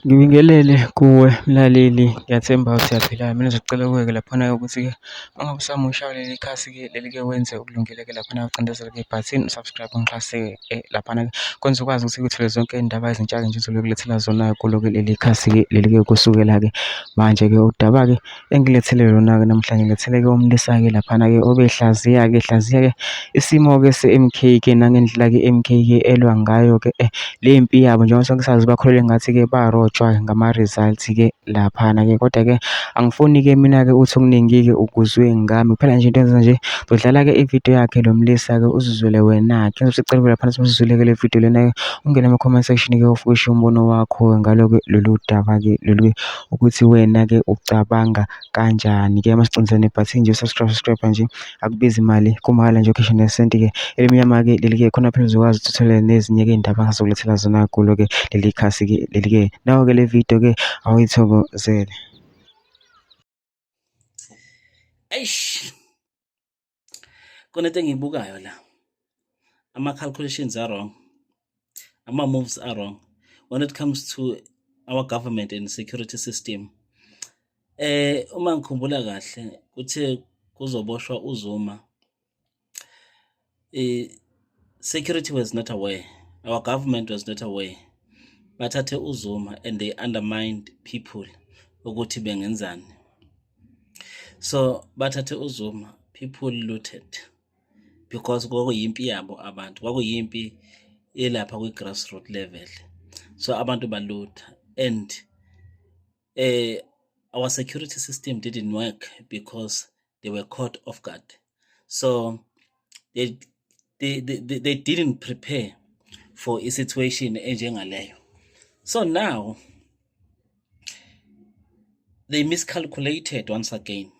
Ngibingelele kuwe mlaleli, ngiyathemba ukuthi uyaphila. Mina ngizocela kuwe-ke laphana ukuthi-ke uma ngabe usamusha kuleli khasi-ke leli-ke wenze okulungile-ke laphana ucindezele-ke ibhathini subscribe ungixhase-ke laphana-ke kwenza ukwazi ukuthi uthole zonke iy'ndaba ezintsha-ke nje ezokulethela zona kulo-ke leli khasi-ke leli-ke kusukela-ke manje-ke udaba-ke engilethele lona-ke namhlanje ngilethele-ke umlisa-ke laphana-ke obehlaziya-ke isimo-ke se-M_K-ke nangendlela-ke i-M_K-ke elwa ngayo-ke le mpi yabo. Njengoba sonke sazi bakholelwa engathi-ke barojwa ngama-results-ke laphana-ke, kodwa-ke angifuni-ke mina-ke uthi okuningi-ke ukuzwe ngami kuphela nje into engenza nje uzodlala-ke ividiyo yakhe lo mlisa-ke uzizwele wena-ke. Ngizocela laphana masizwile-ke le video lena-ke ungene ama-comment section-ke ufike ushiye umbono wakho ngalo-ke lolu daba-ke lolu ukuthi wena-ke ucabanga kanjani-ke. Masicindezele nebhathini nje subscribe nje akubizi imali kumahhala nje ukhishwa nesenti-ke elimnyama-ke leli-ke khona phela uzokwazi ukuthi uthole nezinye-ke iy'ndaba engazokulethela zona kulo-ke leli khasi-ke leli-ke. Nawo-ke le video-ke awuyithokozele. Eish, kunento engiyibukayo la, ama-calculations are wrong, ama-moves are wrong when it comes to our government and security system. Uma ngikhumbula kahle kuthe kuzoboshwa uZuma, security was not aware, our government was not aware. Bathathe uZuma and they undermined people ukuthi bengenzani. So bathathe uZuma, people looted because kwakuyimpi yabo abantu, kwakuyimpi elapha kwi-grassroots level. So abantu baluta and our security system didn't work because they were caught off guard. So they didn't prepare for a situation enjengaleyo. So now they miscalculated once again.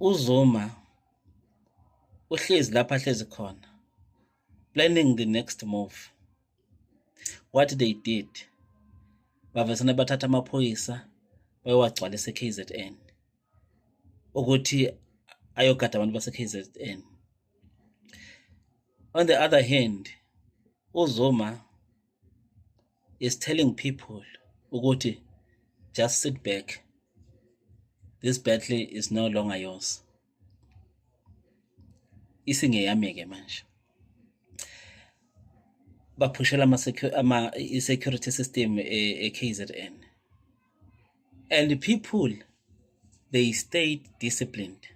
uZuma uhlezi lapha hlezi khona planning the next move. What they did, bavesane bathatha amaphoyisa bayowagcwalisa e-KZN ukuthi ayogada abantu base-KZN. On the other hand, uZuma is telling people ukuthi just sit back, this battle is no longer yours, isingeyami-ke manje. Baphushela i-security system e-KZN and the people, they stayed disciplined.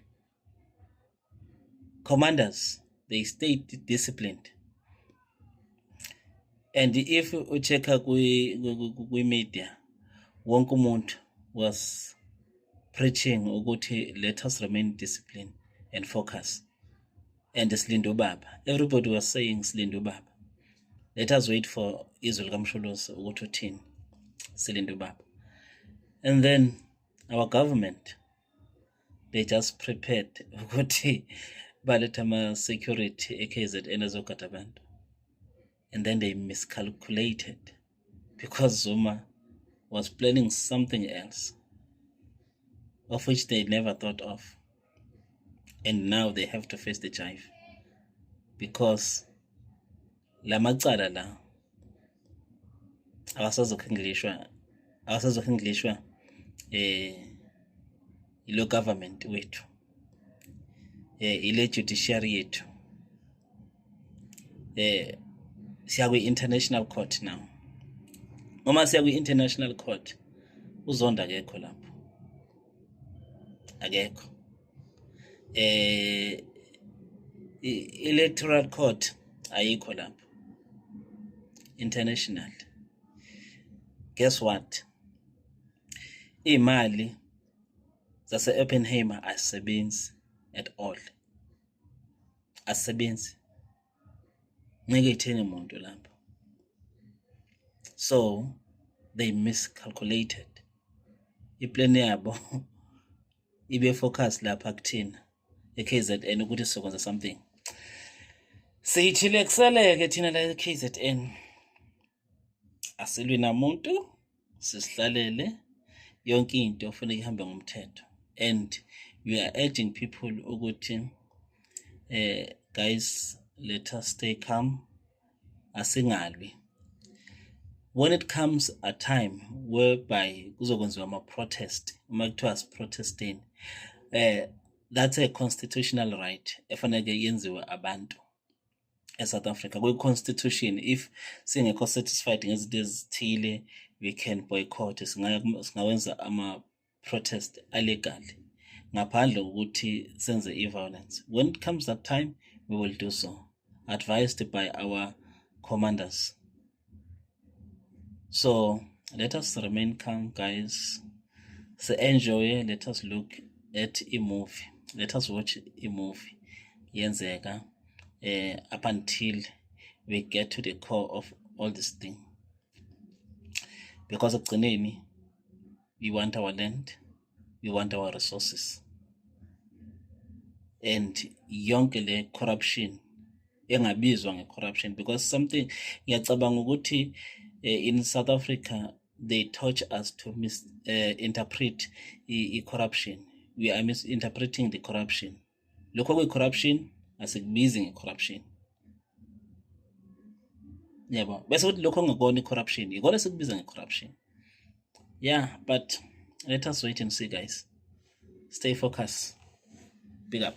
Commanders, they stayed disciplined. And if we check kwi-media, wonke umuntu was preaching ukuthi let us remain disciplined and focus. And silinde ubaba, everybody was saying silinde ubaba, let us wait for izwi likaMsholozi ukuthi uthini, silinde ubaba. And then our government, they just prepared ukuthi baletha ama-security e-KZN azogada abantu. And then they miscalculated because Zuma was planning something else of which they never thought of. And now they have to face the jive because la macala la awasazokhenglishwa ilo government wethu, ile judiciary yethu, siya kwi-international court now. Uma siya kwi-international court, uZonda akekho lapho, akekho. Electoral court ayikho lapho, international. Guess what? Imali zase Oppenheimer asebenzi at all, asebenzi. Ngeke ithene umuntu lapho. So they miscalculated. Iplan yabo ibe focus lapha kuthina e-KZN ukuthi sizokwenza something. Siyithile kuseleke thina la e-KZN, asilwi namuntu, sisihlalele yonke into kufanele ihambe ngomthetho. And we are urging people ukuthi guys, let us stay calm, asingalwi. when it comes a time whereby kuzokwenziwa ama-protest, uma kuthiwa protesting, that's a constitutional right efanele yenziwe abantu eSouth Africa. Kwi-constitution, if singekho satisfied ngezinto ezithile, we can boycott, singawenza ama-protest alegally ngaphandle kokuthi senze i-violence. When it comes that time, we will do so, advised by our commanders. So let us remain calm, guys. So enjoy, let us look at a movie. Let us watch a movie. Yenzeka up until we get to the core of all this thing. Because ekugcineni, we want our land, we want our resources. And yonke le corruption engabizwa nge-corruption, because something ngiyacabanga ukuthi in South Africa they taught us to misinterpret i-corruption. We are misinterpreting the corruption. Lokho kwi-corruption asikubizi nge-corruption. Yebo, bese kuthi lokho ongekona i-corruption ikona esikubiza nge-corruption. Yeah, but let us wait and see, guys. Stay focused. Big up.